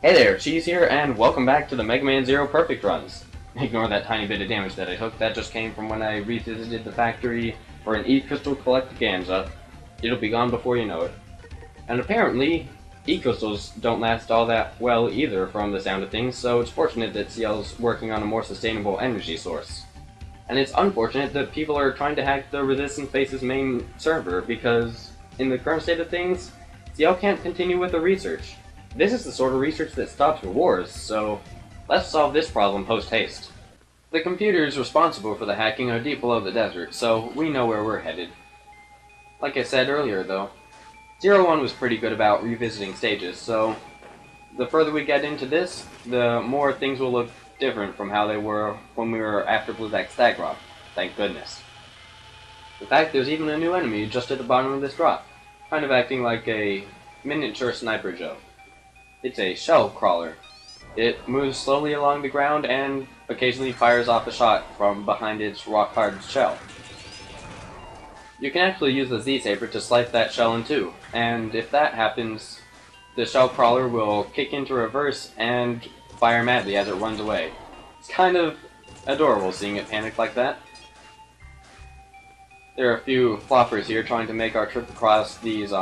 Hey there, Cheese here, and welcome back to the Mega Man Zero Perfect Runs. Ignore that tiny bit of damage that I took. That just came from when I revisited the factory for an E-Crystal Collectaganza. It'll be gone before you know it. And apparently, E-Crystals don't last all that well either from the sound of things, so it's fortunate that CL's working on a more sustainable energy source. And it's unfortunate that people are trying to hack the Resistance Base's main server, because in the current state of things, CL can't continue with the research. This is the sort of research that stops wars, so let's solve this problem post-haste. The computers responsible for the hacking are deep below the desert, so we know where we're headed. Like I said earlier though, Zero One was pretty good about revisiting stages, so the further we get into this, the more things will look different from how they were when we were after Blueback Stag Rock. Thank goodness. In fact, there's even a new enemy just at the bottom of this drop, kind of acting like a miniature Sniper Joe. It's a shell crawler. It moves slowly along the ground and occasionally fires off a shot from behind its rock-hard shell. You can actually use the Z-Saber to slice that shell in two, and if that happens, the shell crawler will kick into reverse and fire madly as it runs away. It's kind of adorable seeing it panic like that. There are a few floppers here trying to make our trip across these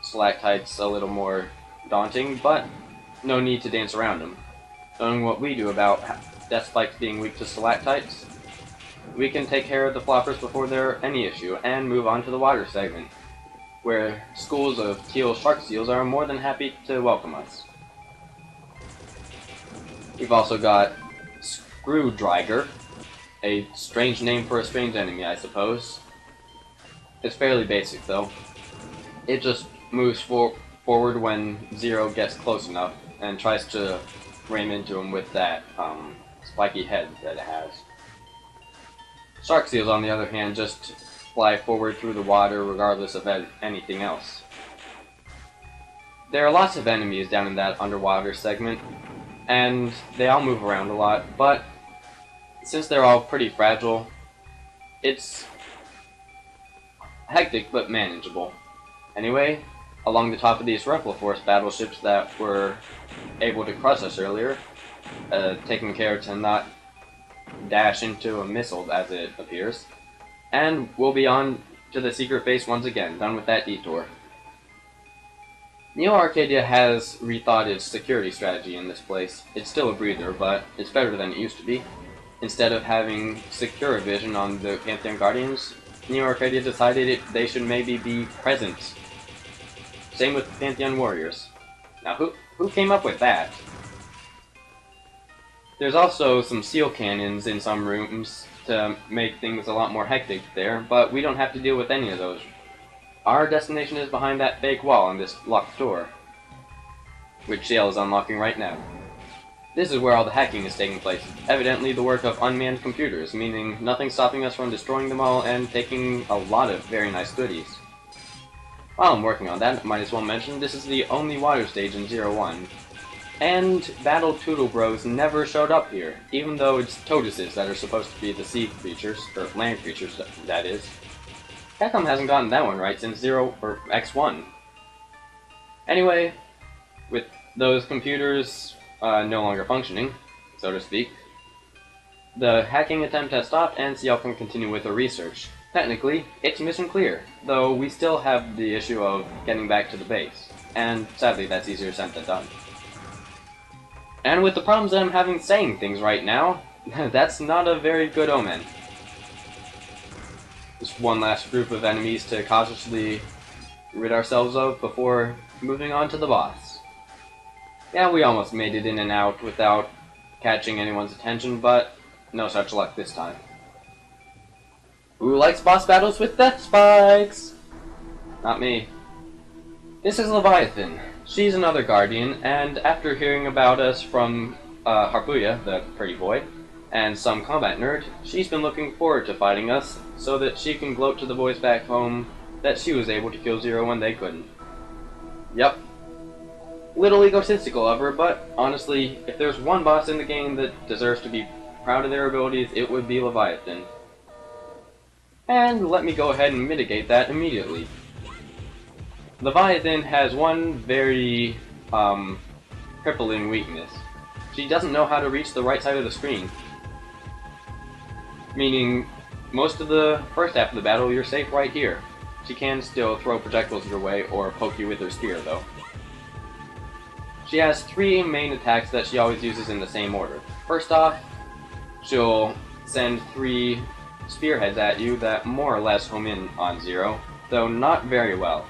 stalactites a little more daunting, but no need to dance around them. Knowing what we do about death spikes being weak to stalactites, we can take care of the floppers before they're any issue and move on to the water segment, where schools of teal shark seals are more than happy to welcome us. We've also got Screwdriver, a strange name for a strange enemy, I suppose. It's fairly basic though. It just moves forward when Zero gets close enough and tries to ram into him with that spiky head that it has. Shark seals, on the other hand, just fly forward through the water regardless of anything else. There are lots of enemies down in that underwater segment, and they all move around a lot, but since they're all pretty fragile, it's hectic but manageable. Anyway, along the top of these Ruffle Force battleships that were able to crush us earlier, taking care to not dash into a missile as it appears, and we'll be on to the secret base once again, done with that detour. Neo Arcadia has rethought its security strategy in this place. It's still a breather, but it's better than it used to be. Instead of having secure vision on the Pantheon Guardians, Neo Arcadia decided they should maybe be present. Same with Pantheon Warriors. Now, who came up with that? There's also some seal cannons in some rooms to make things a lot more hectic there, but we don't have to deal with any of those. Our destination is behind that fake wall on this locked door, which CL is unlocking right now. This is where all the hacking is taking place, evidently the work of unmanned computers, meaning nothing stopping us from destroying them all and taking a lot of very nice goodies. While I'm working on that, might as well mention this is the only water stage in Zero One. And Battle Toodle Bros never showed up here, even though it's tortoises that are supposed to be the sea creatures, or land creatures, that is. Capcom hasn't gotten that one right since X1. Anyway, with those computers no longer functioning, so to speak, the hacking attempt has stopped and CL can continue with the research. Technically, it's mission clear, though we still have the issue of getting back to the base, and sadly that's easier said than done. And with the problems that I'm having saying things right now, that's not a very good omen. Just one last group of enemies to cautiously rid ourselves of before moving on to the boss. Yeah, we almost made it in and out without catching anyone's attention, but no such luck this time. Who likes boss battles with death spikes? Not me. This is Leviathan. She's another Guardian, and after hearing about us from Harpuya, the pretty boy, and some combat nerd, she's been looking forward to fighting us so that she can gloat to the boys back home that she was able to kill Zero when they couldn't. Yep. Little egotistical of her, but honestly, if there's one boss in the game that deserves to be proud of their abilities, it would be Leviathan. And let me go ahead and mitigate that immediately. Leviathan has one very crippling weakness. She doesn't know how to reach the right side of the screen. Meaning, most of the first half of the battle, you're safe right here. She can still throw projectiles your way or poke you with her spear, though. She has 3 main attacks that she always uses in the same order. First off, she'll send 3 spearheads at you that more or less home in on Zero, though not very well.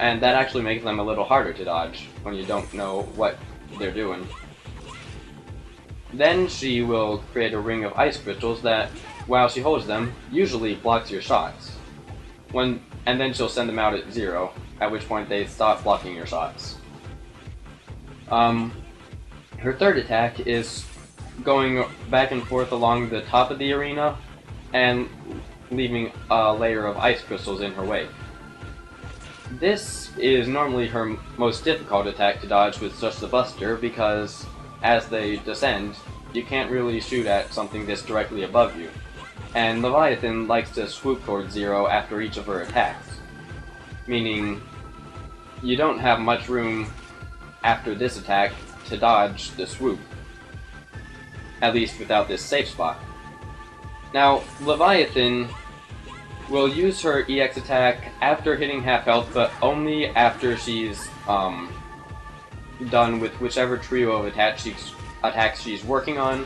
And that actually makes them a little harder to dodge when you don't know what they're doing. Then she will create a ring of ice crystals that, while she holds them, usually blocks your shots. And then she'll send them out at 0, at which point they stop blocking your shots. Her third attack is going back and forth along the top of the arena and leaving a layer of ice crystals in her way. This is normally her most difficult attack to dodge with just the Buster because, as they descend, you can't really shoot at something this directly above you. And Leviathan likes to swoop towards 0 after each of her attacks, meaning you don't have much room after this attack to dodge the swoop, at least without this safe spot. Now, Leviathan will use her EX attack after hitting half health, but only after she's done with whichever trio of attacks she's working on,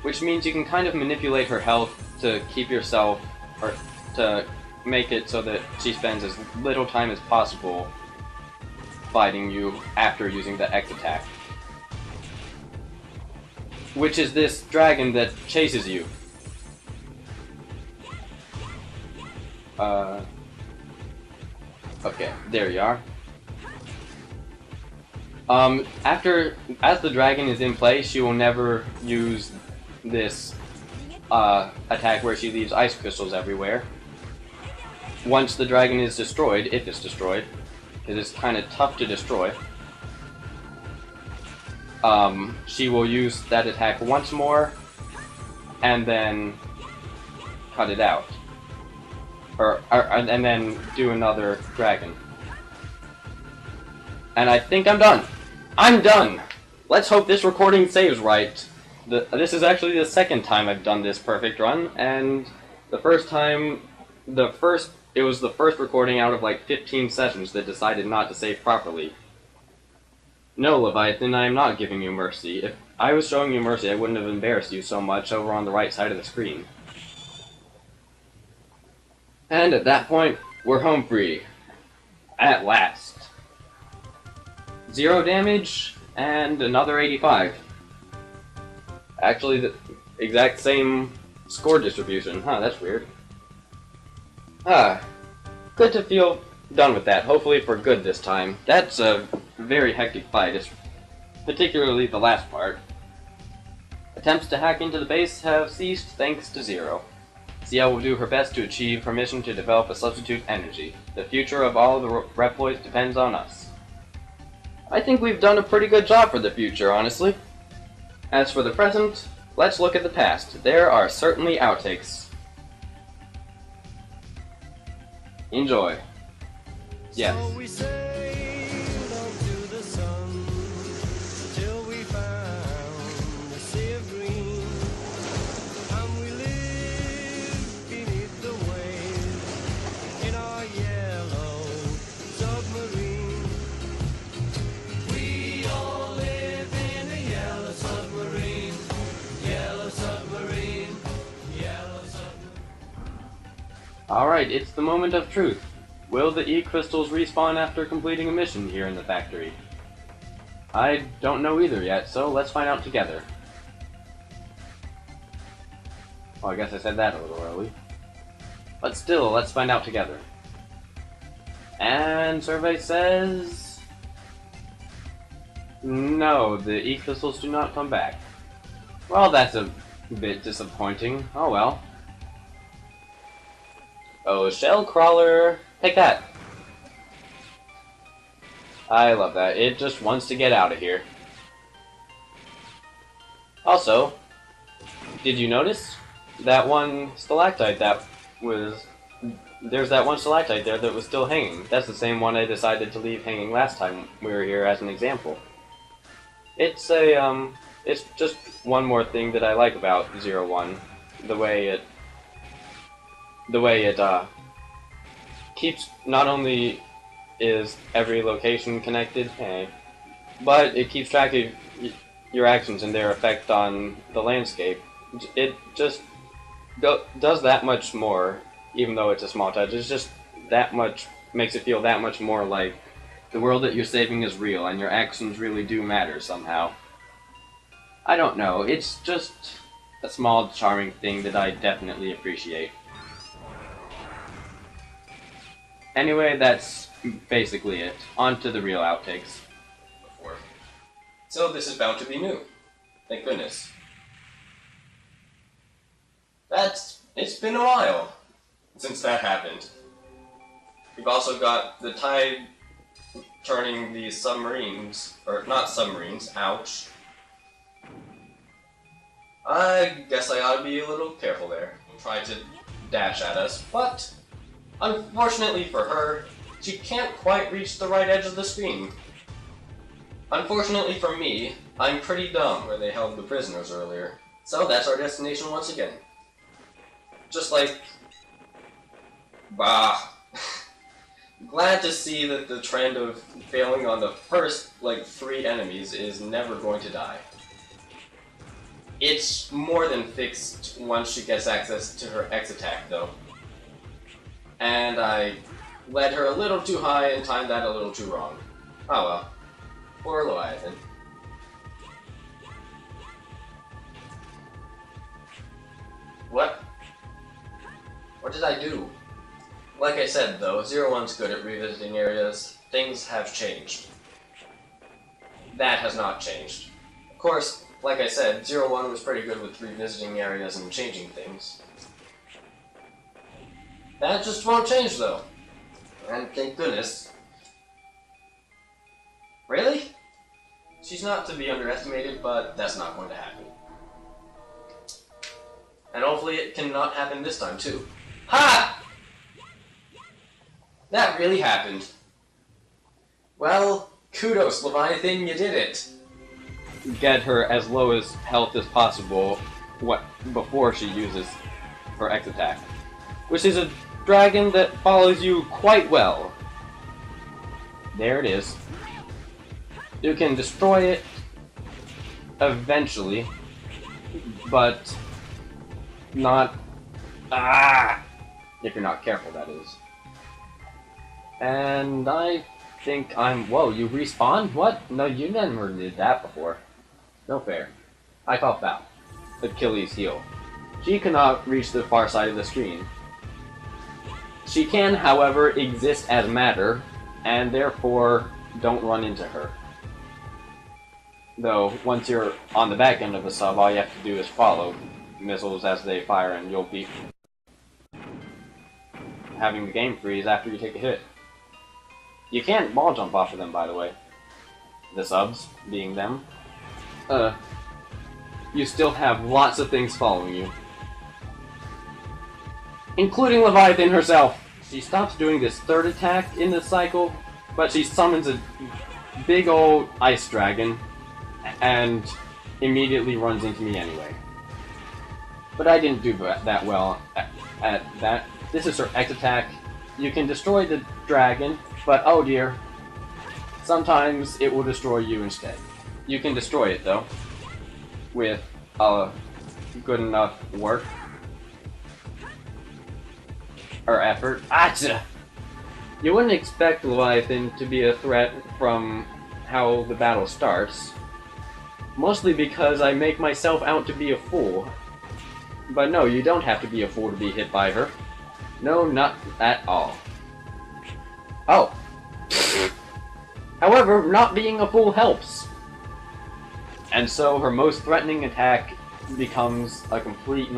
which means you can kind of manipulate her health to keep yourself, or to make it so that she spends as little time as possible fighting you after using the X attack. Which is this dragon that chases you. Okay, there you are. As the dragon is in play, she will never use this attack where she leaves ice crystals everywhere. Once the dragon is destroyed, if it's destroyed, because it's kind of tough to destroy, she will use that attack once more, and then cut it out. And then do another dragon. And I think I'm done! I'm done! Let's hope this recording saves right. This is actually the second time I've done this perfect run, and the first time, it was the first recording out of like 15 sessions that decided not to save properly. No, Leviathan, I am not giving you mercy. If I was showing you mercy, I wouldn't have embarrassed you so much over on the right side of the screen. And at that point, we're home free. At last. 0 damage, and another 85. Actually, the exact same score distribution. Huh, that's weird. Good to feel done with that, hopefully for good this time. That's a very hectic fight, particularly the last part. Attempts to hack into the base have ceased thanks to 0. CL will do her best to achieve her mission to develop a substitute energy. The future of all the Reploids depends on us. I think we've done a pretty good job for the future, honestly. As for the present, let's look at the past. There are certainly outtakes. Enjoy. Yes. So we sailed onto the sun till we found the sea of green, and we lived beneath the waves in our yellow submarine. We all live in a yellow submarine, yellow submarine, yellow submarine. Alright, it's the moment of truth. Will the E-crystals respawn after completing a mission here in the factory? I don't know either yet, so let's find out together. Well, I guess I said that a little early. But still, let's find out together. And survey says... no, the E-crystals do not come back. Well, that's a bit disappointing. Oh well. Oh, shell crawler! Take that! I love that. It just wants to get out of here. Also, did you notice that one stalactite that was... there's that one stalactite there that was still hanging. That's the same one I decided to leave hanging last time we were here as an example. it's just one more thing that I like about 01. The way it keeps, not only is every location connected, but it keeps track of your actions and their effect on the landscape. It just does that much more, even though it's a small touch. It's just that much, makes it feel that much more like the world that you're saving is real and your actions really do matter somehow. I don't know, it's just a small charming thing that I definitely appreciate. Anyway, that's basically it. On to the real outtakes. So this is bound to be new. Thank goodness. It's been a while since that happened. We've also got the tide turning the submarines, or not submarines, ouch. I guess I ought to be a little careful there. Try to dash at us, but unfortunately for her, she can't quite reach the right edge of the screen. Unfortunately for me, I'm pretty dumb where they held the prisoners earlier. So that's our destination once again. Just like... bah. Glad to see that the trend of failing on the first, 3 enemies is never going to die. It's more than fixed once she gets access to her X attack, though. And I led her a little too high and timed that a little too wrong. Oh well. Poor Leviathan. What? What did I do? Like I said, though, 01's good at revisiting areas. Things have changed. That has not changed. Of course, like I said, 01 was pretty good with revisiting areas and changing things. That just won't change, though. And thank goodness. Really? She's not to be underestimated, but that's not going to happen. And hopefully it cannot happen this time, too. Ha! That really happened. Well, kudos, Leviathan, you did it. Get her as low as health as possible before she uses her X attack. Which is a dragon that follows you quite well. There it is. You can destroy it eventually, but not... if you're not careful, that is. And I think I'm... Whoa, you respawned? What? No, you never did that before. No fair. I call foul. Achilles' heel. She cannot reach the far side of the screen. She can, however, exist as matter, and therefore don't run into her. Though, once you're on the back end of the sub, all you have to do is follow missiles as they fire, and you'll be having the game freeze after you take a hit. You can't ball jump off of them, by the way. The subs, being them. You still have lots of things following you. Including Leviathan herself. She stops doing this third attack in this cycle, but she summons a big old ice dragon, and immediately runs into me anyway. But I didn't do that well at that. This is her X attack. You can destroy the dragon, but oh dear, sometimes it will destroy you instead. You can destroy it though, with good enough work or effort. Acha! You wouldn't expect Leviathan to be a threat from how the battle starts, mostly because I make myself out to be a fool. But no, you don't have to be a fool to be hit by her. No, not at all. Oh. However, not being a fool helps. And so her most threatening attack becomes a complete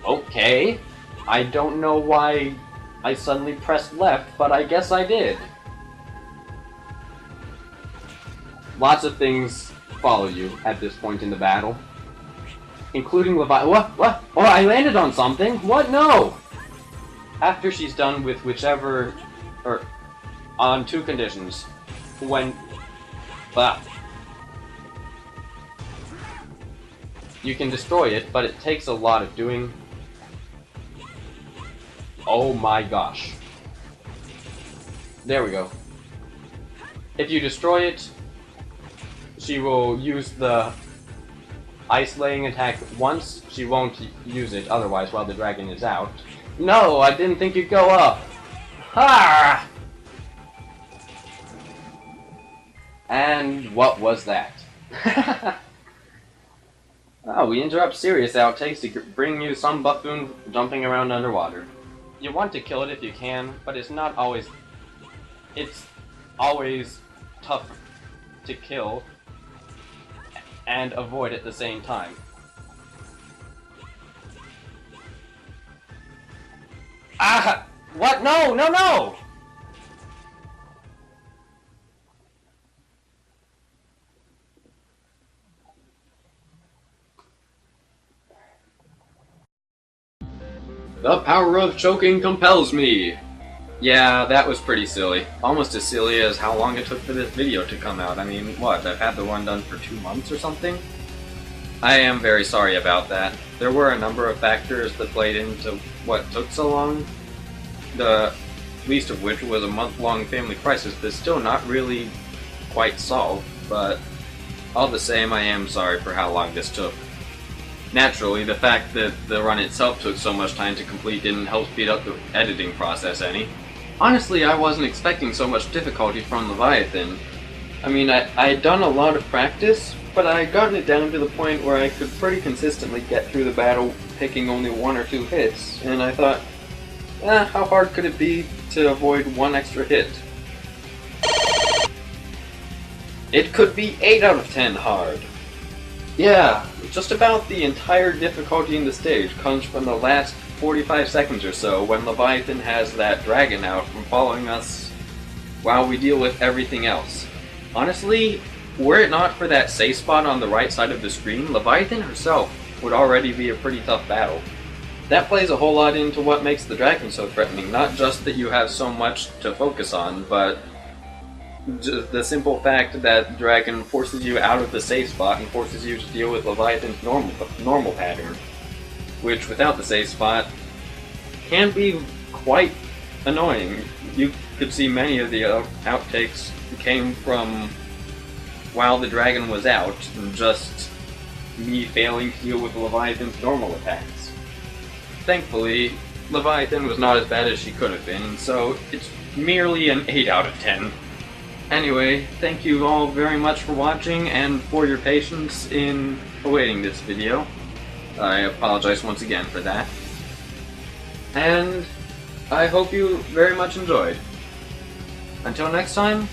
Okay. I don't know why I suddenly pressed left, but I guess I did. Lots of things follow you at this point in the battle. Including What? Oh, I landed on something? What? No! After she's done with whichever... on 2 conditions. When But you can destroy it, but it takes a lot of doing. Oh my gosh. There we go. If you destroy it, she will use the ice laying attack once. She won't use it otherwise while the dragon is out. No, I didn't think you'd go up. Ha! And what was that? Oh, we interrupt serious outtakes to bring you some buffoon jumping around underwater. You want to kill it if you can, but it's not always... It's always tough to kill and avoid at the same time. Ah! What? No! No! No! The power of choking compels me! Yeah, that was pretty silly. Almost as silly as how long it took for this video to come out. I mean, what, I've had the one done for 2 months or something? I am very sorry about that. There were a number of factors that played into what took so long. The least of which was a month-long family crisis that's still not really quite solved, but all the same, I am sorry for how long this took. Naturally, the fact that the run itself took so much time to complete didn't help speed up the editing process any. Honestly, I wasn't expecting so much difficulty from Leviathan. I mean, I had done a lot of practice, but I had gotten it down to the point where I could pretty consistently get through the battle picking only 1 or 2 hits, and I thought, how hard could it be to avoid 1 extra hit? It could be 8 out of 10 hard. Yeah, just about the entire difficulty in the stage comes from the last 45 seconds or so when Leviathan has that dragon out from following us while we deal with everything else. Honestly, were it not for that safe spot on the right side of the screen, Leviathan herself would already be a pretty tough battle. That plays a whole lot into what makes the dragon so threatening, not just that you have so much to focus on, but just the simple fact that dragon forces you out of the safe spot and forces you to deal with Leviathan's normal pattern, which without the safe spot can be quite annoying. You could see many of the outtakes came from while the dragon was out, and just me failing to deal with Leviathan's normal attacks. Thankfully, Leviathan was not as bad as she could have been, and so it's merely an 8 out of 10. Anyway, thank you all very much for watching and for your patience in awaiting this video. I apologize once again for that. And I hope you very much enjoyed. Until next time,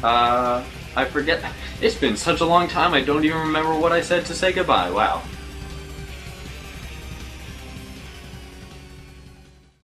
I forget. It's been such a long time I don't even remember what I said to say goodbye. Wow.